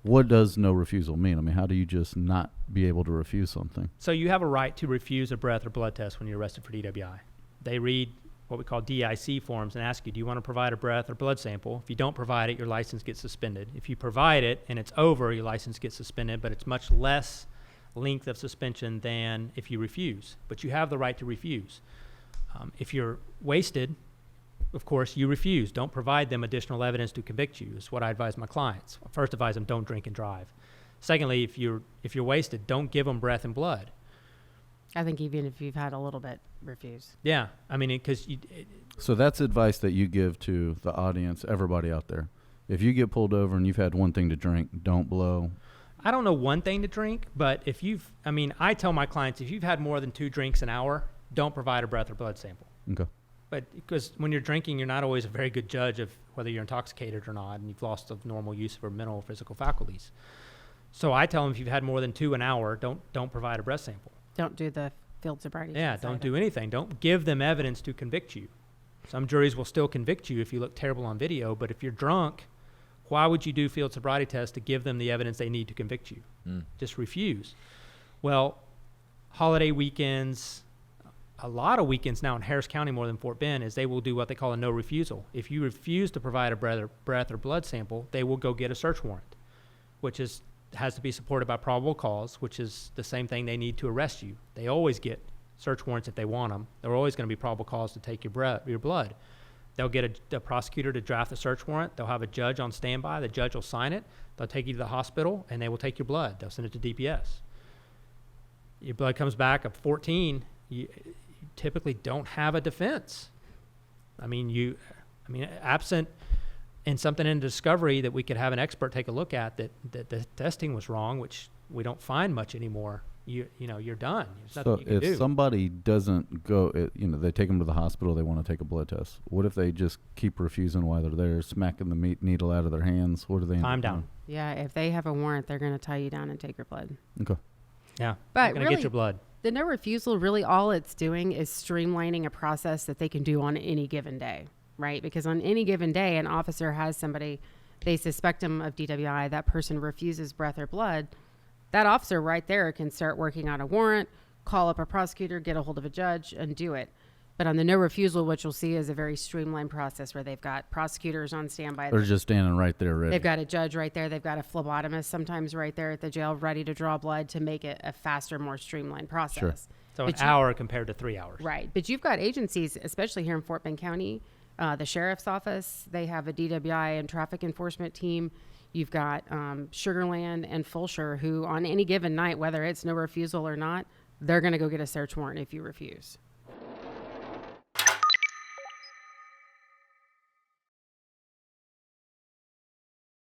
what does no refusal mean? I mean, how do you just not be able to refuse something? So you have a right to refuse a breath or blood test when you're arrested for DWI. They read what we call DIC forms and ask you, do you want to provide a breath or blood sample? If you don't provide it, your license gets suspended. If you provide it and it's over, your license gets suspended, but it's much less length of suspension than if you refuse. But you have the right to refuse. If you're wasted, of course, you refuse. Don't provide them additional evidence to convict you, is what I advise my clients. First, advise them don't drink and drive. Secondly, if you're wasted, don't give them breath and blood. I think even if you've had a little bit, refuse. Yeah, I mean, because So that's advice that you give to the audience, everybody out there. If you get pulled over and you've had one thing to drink, don't blow. I don't know one thing to drink, but I tell my clients, if you've had more than 2 drinks an hour, don't provide a breath or blood sample. Okay. But because when you're drinking, you're not always a very good judge of whether you're intoxicated or not, and you've lost the normal use of your mental or physical faculties. So I tell them, if you've had more than 2 an hour, don't provide a breath sample. Don't do the field sobriety. Yeah, don't do anything. Don't give them evidence to convict you. Some juries will still convict you if you look terrible on video, but if you're drunk, why would you do field sobriety tests to give them the evidence they need to convict you? Just refuse. Well, holiday weekends, a lot of weekends now in Harris County more than Fort Bend, is they will do what they call a no refusal. If you refuse to provide a breath or blood sample, they will go get a search warrant, which has to be supported by probable cause, which is the same thing they need to arrest you. They always get search warrants if they want them. They're always going to be probable cause to take your blood. They'll get a prosecutor to draft the search warrant. They'll have a judge on standby. The judge will sign it. They'll take you to the hospital, and they will take your blood. They'll send it to DPS. Your blood comes back at 14. You typically don't have a defense. Absent and something in discovery that we could have an expert take a look at that the testing was wrong, which we don't find much anymore. You're done. There's nothing you can do. So if somebody doesn't go, they take them to the hospital, they want to take a blood test. What if they just keep refusing while they're there, smacking the needle out of their hands? What do they? Time down. Yeah, if they have a warrant, they're going to tie you down and take your blood. Okay. Yeah, but they're going to get your blood. The no refusal, really all it's doing is streamlining a process that they can do on any given day, right? Because on any given day, an officer has somebody, they suspect them of DWI, that person refuses breath or blood. That officer right there can start working on a warrant, call up a prosecutor, get a hold of a judge, and do it. But on the no refusal, what you'll see is a very streamlined process where they've got prosecutors on standby. They're just standing right there ready. They've got a judge right there. They've got a phlebotomist sometimes right there at the jail ready to draw blood to make it a faster, more streamlined process. Sure. So an hour compared to 3 hours. Right. But you've got agencies, especially here in Fort Bend County, the sheriff's office, they have a DWI and traffic enforcement team. You've got Sugar Land and Fulshire, who on any given night, whether it's no refusal or not, they're going to go get a search warrant if you refuse.